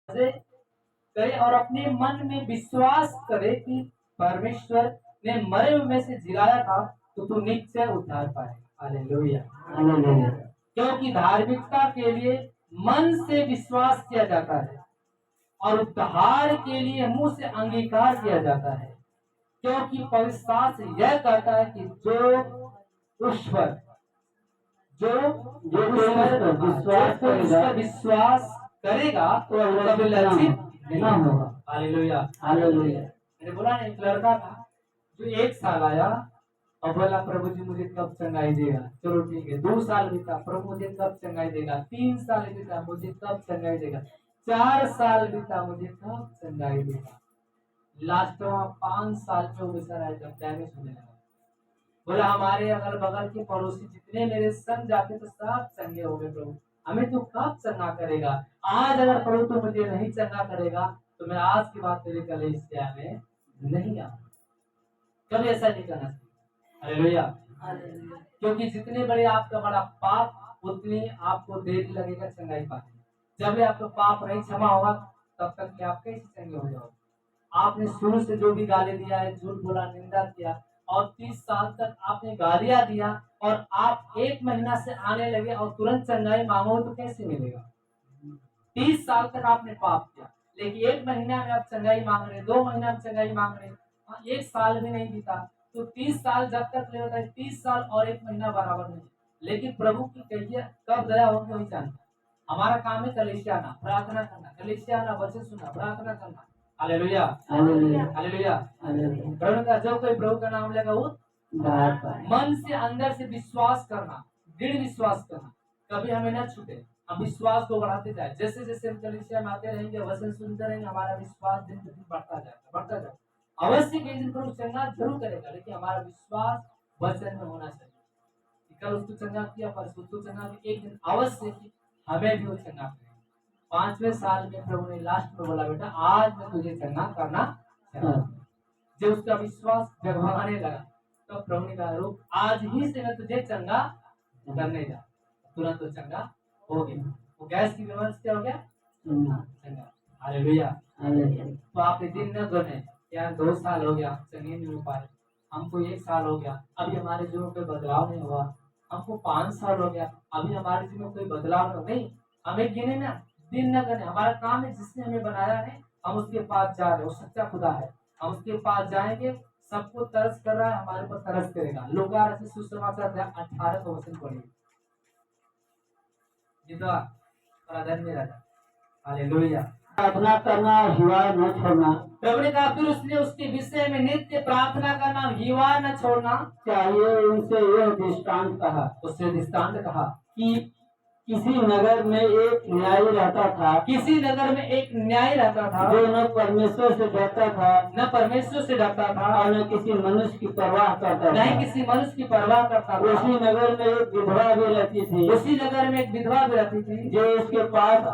से करे और अपने मन में विश्वास करे कि परमेश्वर ने मरे हुए में से जिलाया था, तो तू निश्चय उद्धार पाएगा। Hallelujah, hallelujah. क्योंकि धार्मिकता के लिए मन से विश्वास किया जाता है और उद्धार के लिए मुंह से अंगीकार किया जाता है। क्योंकि पवित्र शास्त्र यह कहता है कि जो उस पर जो जो उस पर विश्वास करेगा तो कभी लज्जित नहीं होगा। Hallelujah, hallelujah. मैंने बोला ना, एक लड़का था जो 1 साल आया और बोला प्रभु जी मुझे कब चंगाई देगा। चलो ठीक है, 2 साल बीता, प्रभु मुझे कब चंगाई देगा। 3 साल बीता, मुझे कब चंगाई देगा। 4 साल बीता, मुझे कब चंगाई देगा। लास्ट में 5 साल में वो बेचारा जब डैमेज होने लगा, बोला हमारे अगल बगल के पड़ोसी जितने मेरे संग जाते तो सब चंगे हो गए। प्रभु हमें तो कब चंगा करेगा। आज अगर प्रभु तू मुझे नहीं चंगा करेगा तो मैं आज की बात तेरे कलीसिया में नहीं आऊंगा। कभी ऐसा नहीं करना चाहिए। हालेलुया, क्योंकि जितने बड़े आपका बड़ा पाप उतनी आपको देर लगेगा चंगाई पाने। जब भी आपका पाप नहीं क्षमा होगा तब तक कि आप कैसे चंगे हो जाओगे। आपने शुरू से जो भी गाली दिया है, झूठ बोला, निंदा किया और 30 साल तक आपने गालियां दिया और आप 1 महीना से आने लगे और तुरंत चंगाई मांगो तो कैसे मिलेगा। 30 साल तक आपने पाप किया लेकिन 1 महीना में आप चंगाई मांग रहे, 2 महीना में चंगाई मांग रहे, 1 साल भी नहीं बीता तो 30 साल जब तक ले होता है, 30 साल और 1 महीना बराबर नहीं। लेकिन प्रभु की कहिए कब दया होगी वही जानता। हमारा काम है कलीसिया आना, प्रार्थना करना, कलीसिया आना, वचन सुनना, प्रार्थना करना। हालेलुया, हालेलुया, हालेलुया, हालेलुया। प्रभु का जो कोई प्रभु का नाम लेगा वो मन से अंदर से विश्वास करना, दृढ़ विश्वास करना, कभी हमें न छूटे। हम विश्वास को बढ़ाते जाए, जैसे जैसे हम कलीसिया में आते रहेंगे, वचन सुनते रहेंगे, हमारा विश्वास दिन प्रतिदिन बढ़ता जाएगा, बढ़ता जाएगा। अवश्य के दिन प्रभु चंगा जरूर करेगा, लेकिन हमारा विश्वास वचन में होना चाहिए। कल उसको चंगा किया, परसों उसको चंगा किया, एक दिन अवश्य की हमें भी वो चंगा करेगा। 5वें साल में प्रभु ने लास्ट में बोला बेटा आज मैं तुझे चंगा करना चाहता हूं। जब उसका विश्वास जगमगाने लगा तो प्रभु ने कहा रुक, आज ही से मैं तुझे चंगा करने जा। तुरंत तो चंगा हो गया। वो गैस की बीमारी क्या हो गया, चंगा। Hallelujah, hallelujah. तो आपके दिन न गने यार 2 साल हो गया चंगे नहीं हो पाए, हमको 1 साल हो गया अभी हमारे जीवन में कोई बदलाव नहीं हुआ, हमको 5 साल हो गया अभी हमारे जीवन में कोई बदलाव नहीं। हमें गिने ना, दिन न गने। हमारा काम है जिसने हमें बनाया है, हम उसके पास जा रहे हैं, वो सच्चा खुदा है। हम उसके पास जाएंगे, सबको तरस कर रहा है, हमारे पर तरस करेगा। लोग सुसमाचार 18 को वचन पढ़िए। धन में रहता। हालेलुया, प्रार्थना करना, हिवार न छोड़ना। प्रभु ने कहा फिर उसने उसके विषय में नित्य प्रार्थना करना, हिवार न छोड़ना चाहिए। उनसे यह दृष्टांत कहा, उससे दृष्टांत कहा कि किसी नगर में एक न्यायी रहता था, किसी नगर में एक न्यायी रहता था जो न परमेश्वर से डरता था, न परमेश्वर से डरता था और न किसी मनुष्य की परवाह करता था, नहीं किसी मनुष्य की परवाह करता था। उसी नगर में एक विधवा भी रहती थी, उसी नगर में एक विधवा भी रहती थी, जो उसके पास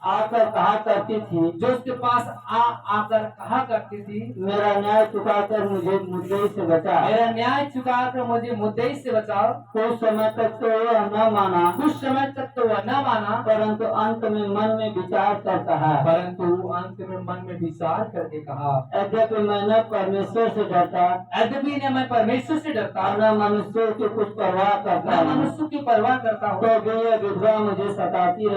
आकर कहा करती थी, जो उसके पास आकर कहा करती थी मेरा न्याय चुकाकर मुझे मुद्दई से बचा, मेरा न्याय चुकाकर मुझे मुद्दई से बचाओ। कुछ समय तक तो वह न माना, कुछ समय तक तो वह न माना, परंतु अंत में मन में विचार कर कहा, परंतु अंत में मन में विचार करके कहा यद्यपि मैं न परमेश्वर से डरता, यद्यपि न मैं परमेश्वर से डरता, न मनुष्य की कुछ परवाह करता, न मनुष्य की परवाह करता हूँ, तो भी यह विधवा मुझे सताती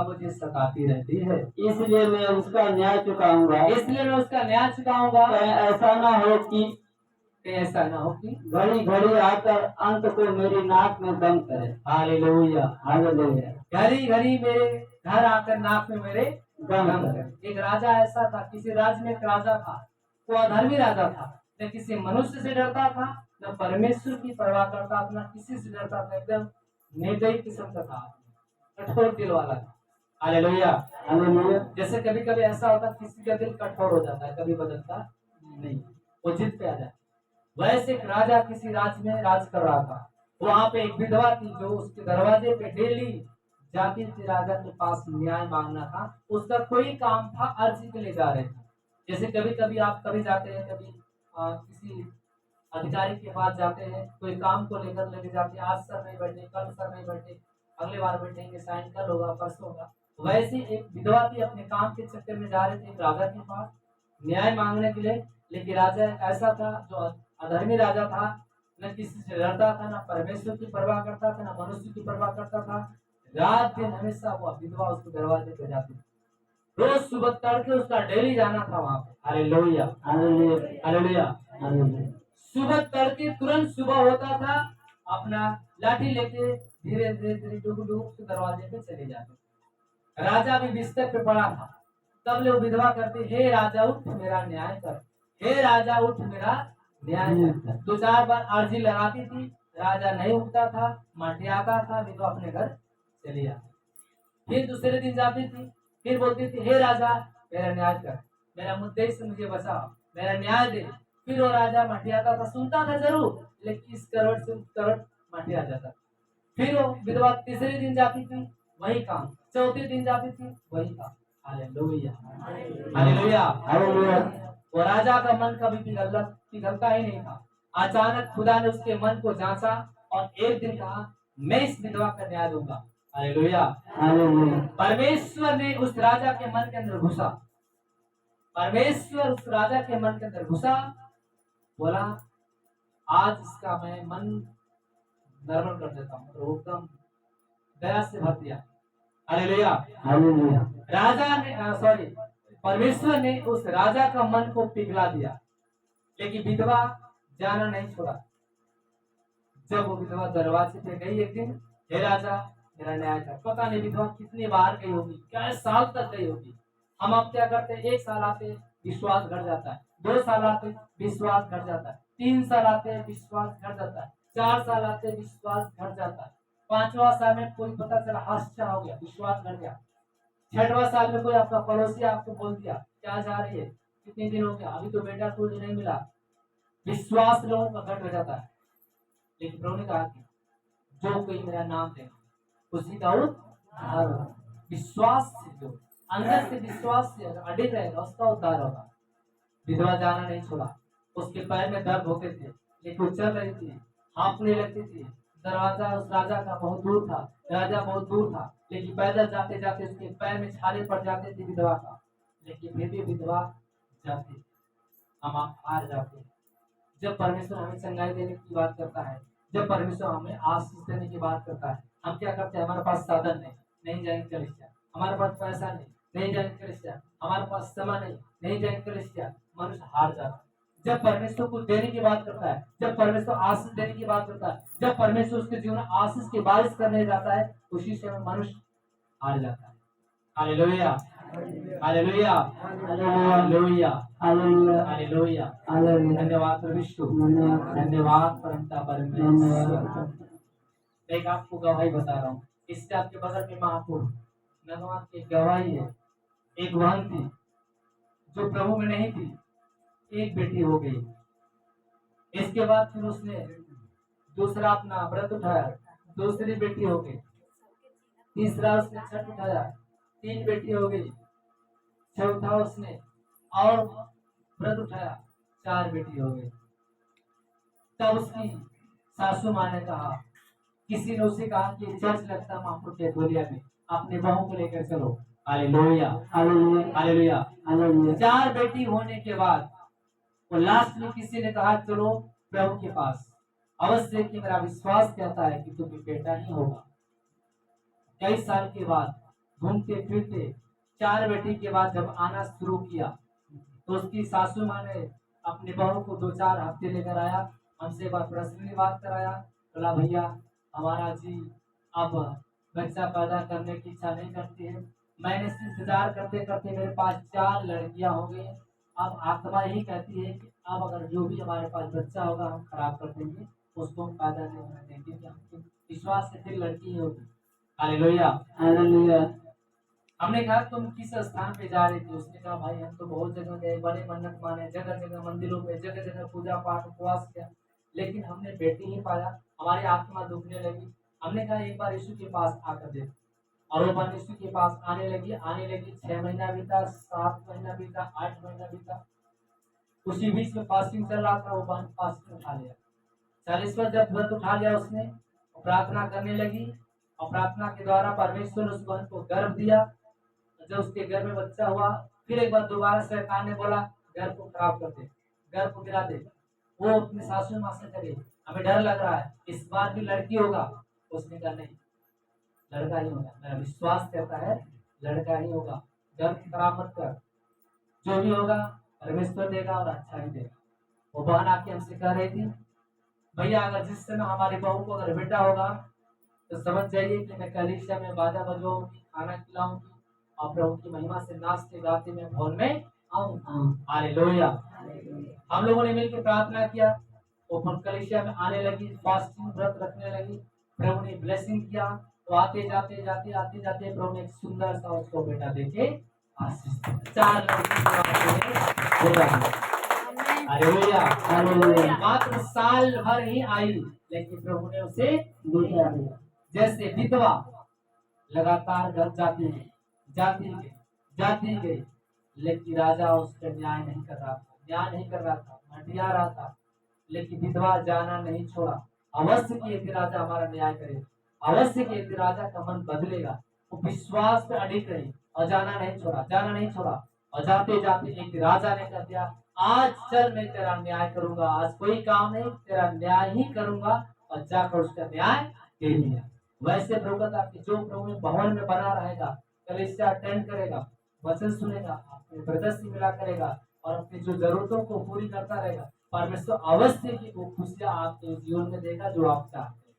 मुझे सताती रहती है। इसलिए मैं उसका न्याय चुकाऊंगा, इसलिए मैं उसका न्याय चुकाऊंगा। ऐसा न हो कि ऐसा न हो कि घड़ी घड़ी आकर अंत को मेरी नाक में दम करे। Hallelujah, hallelujah. घड़ी घड़ी मेरे घर आकर नाक में मेरे दम करे। एक राजा ऐसा था, किसी राज्य में एक राजा था, वो अधर्मी राजा था, न किसी मनुष्य से डरता था, न परमेश्वर की परवाह करता था, न किसी से डरता था, एकदम निर्दयी किस्म का था, कठोर दिल वाला था। Hallelujah, hallelujah. जैसे कभी कभी ऐसा होता है किसी का दिल कठोर हो जाता है, कभी बदलता नहीं, वो जिद पे आ जाता है। वैसे एक राजा किसी राज्य में राज कर रहा था, वहां पे एक विधवा थी जो उसके दरवाजे पे डेली जाती थी, राजा के पास न्याय मांगना था। उसका कोई काम था, अर्जी के लिए जा रहे थे। जैसे कभी कभी आप कभी जाते हैं, कभी किसी अधिकारी के पास जाते हैं, कोई काम को लेकर लेके जाते हैं, आज सर नहीं बैठे, कल सर नहीं बैठे, अगले बार बैठेंगे, साइन कल होगा, परसों होगा। वैसे एक विधवा थी, अपने काम के चक्कर में जा रहे थे एक राजा के पास न्याय मांगने के लिए। लेकिन राजा ऐसा था जो अधर्मी राजा था, न किसी से डरता था, न परमेश्वर की परवाह करता था, न मनुष्य की परवाह करता था। रात दिन हमेशा वो विधवा उसके दरवाजे पे जाती थी। रोज सुबह तड़के उसका डेली जाना था वहां पे। हालेलुया, हालेलुया, हालेलुया। हालेलुया। सुबह तड़के तुरंत सुबह होता था, अपना लाठी लेके धीरे धीरे धीरे डुग डुग उसके दरवाजे पे चले जाते। राजा भी बिस्तर पे पड़ा था, तब लोग विधवा करते, हे राजा उठ मेरा न्याय कर, हे राजा उठ मेरा न्याय कर। दो चार बार अर्जी लगाती थी, राजा नहीं उठता था, मटियाता था, विधवा अपने घर चली आती। फिर दूसरे दिन जाती थी, फिर बोलती थी, हे राजा मेरा न्याय कर, मेरा मुद्दे से मुझे बचाओ, मेरा न्याय दे। फिर वो राजा मटियाता था, सुनता था जरूर, लेकिन इस करोड़ से उस करोड़ मटिया जाता। फिर वो विधवा तीसरे दिन जाती थी, वही काम, चौथे दिन जाती थी, वही काम। हालेलुया, हालेलुया, हालेलुया। वो राजा का मन कभी पिघलता ही नहीं था। अचानक खुदा ने उसके मन को जांचा और एक दिन कहा, मैं इस विधवा का न्याय दूंगा। Hallelujah, hallelujah. परमेश्वर ने उस राजा के मन के अंदर घुसा, परमेश्वर उस राजा के मन के अंदर घुसा, बोला आज इसका मैं मन नर्मल कर देता हूँ, तो एकदम दया से भर दिया। Hallelujah, hallelujah. राजा ने सॉरी परमेश्वर ने उस राजा का मन को पिघला दिया, लेकिन विधवा जाना नहीं छोड़ा। जब वो विधवा दरवाजे पे गई एक दिन, हे राजा मेरा न्याय कर। पता नहीं विधवा कितनी बार गई होगी, क्या साल तक गई होगी। हम अब क्या करते हैं, एक साल आते विश्वास घट जाता है, 2 साल आते विश्वास घट जाता है, 3 साल आते विश्वास घट जाता है, 4 साल आते विश्वास घट जाता है, 5वां साल में कोई पता चला हादसा हो गया, विश्वास घट गया। 6वां साल में कोई आपका पड़ोसी आपको बोल दिया, क्या जा रही है, कितने दिन हो गया, अभी तो बेटा तुझे नहीं मिला। विश्वास लोगों का घट हो जाता है। लेकिन प्रभु ने कहा कि जो कोई मेरा नाम लेगा उसी का उद्धार होगा। विश्वास से जो अंदर से विश्वास से अगर अडिग रहेगा उसका उद्धार होगा। विधवा जाना नहीं छोड़ा, उसके पैर में दर्द होते थे, लेकिन वो चल रही थी, हाँफने लगती थी। दरवाजा उस राजा का बहुत दूर था, राजा बहुत दूर था, लेकिन पैदल जाते जाते उसके पैर में छाले पड़ जाते थे विधवा का, लेकिन फिर भी विधवा जाती। हम आप हार जाते हैं। जब परमेश्वर हमें चंगाई देने की बात करता है, जब परमेश्वर हमें आशीष देने की बात करता है, हम क्या करते हैं, हमारे पास साधन नहीं जाएंगे कलिसिया, हमारे पास पैसा नहीं जाएंगे कलिसिया, हमारे पास समय नहीं जाएंगे कलिसिया। मनुष्य हार जाता है। जब परमेश्वर को देने की बात करता है, जब परमेश्वर आशीष देने की बात करता है, जब परमेश्वर उसके जीवन में आशीष की बारिश करने जाता है, उसी समय मनुष्य हार जाता है। हालेलुया, हालेलुया, हालेलुया, हालेलुया। हालेलुया। हालेलुया। धन्यवाद प्रभु यीशु, धन्यवाद। धन्यवाद परमपिता परमेश्वर। धन्यवाद। एक आपको गवाही बता रहा हूँ, इससे आपके बगल में महापुरुष नगवा की गवाही है। एक बहन थी जो प्रभु में नहीं थी, एक बेटी हो गई। इसके बाद फिर उसने दूसरा अपना व्रत उठाया, दूसरी बेटी हो गई। तीसरा उसने छठ उठाया, 3 बेटी हो गई। चौथा उसने और व्रत उठाया, 4 बेटी हो गई। तब उसकी सासू माँ ने कहा, किसी ने उसे कहा कि चर्च लगता महापुर के गोलिया में अपने बहू को लेकर चलो। हालेलुया, हालेलुया। हालेलुया, हालेलुया। 4 बेटी होने के बाद वो लास्ट में किसी ने कहा चलो प्रभु के पास, अवश्य कि मेरा विश्वास कहता है कि तुम्हें बेटा ही होगा। कई साल के बाद घूमते फिरते 4 बेटी के बाद जब आना शुरू किया, तो उसकी सासू माँ ने अपने बहू को 2-4 हफ्ते लेकर आया, हमसे बात पर्सनली बात कराया। बोला भैया हमारा जी अब बच्चा पैदा करने की इच्छा नहीं करती है, मैंने इंतजार करते करते मेरे पास 4 लड़कियां हो गई। अब आत्मा यही कहती है कि अब अगर जो भी हमारे पास बच्चा होगा हम खराब कर देंगे, उसको हम पैदा नहीं होने देंगे, कि हम विश्वास से फिर लड़की ही होगी। Hallelujah, hallelujah. हमने कहा तुम किस स्थान पे जा रही थी? उसने कहा भाई हम तो बहुत जगह गए, बड़े मन्नत माने, जगह जगह मंदिरों में, जगह जगह पूजा पाठ उपवास किया, लेकिन हमने बेटी ही पाया, हमारी आत्मा दुखने लगी। हमने कहा एक बार यीशु के पास आकर देख, और वो बार यीशु के पास आने लगी। 6 महीना बीता, 7 महीना बीता, 8 महीना बीता। उसी बीच में फास्टिंग चल रहा था, वो बहन फास्टिंग उठा लिया। 40वां जब व्रत उठा लिया उसने, प्रार्थना करने लगी, और प्रार्थना के द्वारा परमेश्वर ने उस बहन को गर्भ दिया। जब उसके घर में बच्चा हुआ, फिर एक बार दोबारा शैतान ने बोला घर को खराब कर दे, घर को गिरा दे। वो अपनी सासू माँ से करे, हमें डर लग रहा है इस बार भी लड़की होगा। उसने कहा नहीं, लड़का ही होगा, मेरा विश्वास कहता है लड़का ही होगा, घर खराब मत कर, जो भी होगा परमेश्वर देगा और अच्छा ही देगा। वो बहन आके हमसे कह रही थी भैया अगर जिस समय हमारी बहू को अगर बेटा होगा तो समझ जाइए कि मैं कलीसिया में बाजा बजवाऊंगी, खाना खिलाऊंगी और प्रभु की महिमा से नाचते गाते मैं भवन में आऊंगी। हालेलुया। हम लोगों ने मिलकर प्रार्थना किया, वो कलीसिया में आने लगी, फास्टिंग व्रत रखने लगी, प्रभु ने ब्लेसिंग किया। तो आते जाते प्रभु ने एक सुंदर सा उसको बेटा देके आशीष दिया। 4 लड़की हालेलुया हालेलुया। मात्र साल भर ही आई लेकिन प्रभु ने उसे बेटा दिया। जैसे विधवा लगातार घर जाती गई, लेकिन राजा उसका न्याय नहीं कर रहा था, मटिया रहा था, लेकिन विधवा जाना नहीं छोड़ा। अवश्य कि यदि राजा हमारा न्याय करे, अवश्य कि यदि राजा का मन बदलेगा, वो विश्वास पे अडिग रही और जाना नहीं छोड़ा। और जाते जाते एक राजा ने कह दिया आज चल मैं तेरा न्याय करूंगा, आज कोई काम नहीं, तेरा न्याय ही करूंगा। और जाकर उसका न्याय दे दिया। वैसे प्रभु का कि जो प्रभु भवन में बना रहेगा, कलीसिया अटेंड करेगा, वचन सुनेगा, अपने ब्रदर से मिला करेगा और अपनी जो जरूरतों को पूरी करता रहेगा, परमेश्वर अवश्य की वो खुशियां आपके जीवन में देगा जो आप चाहते हैं।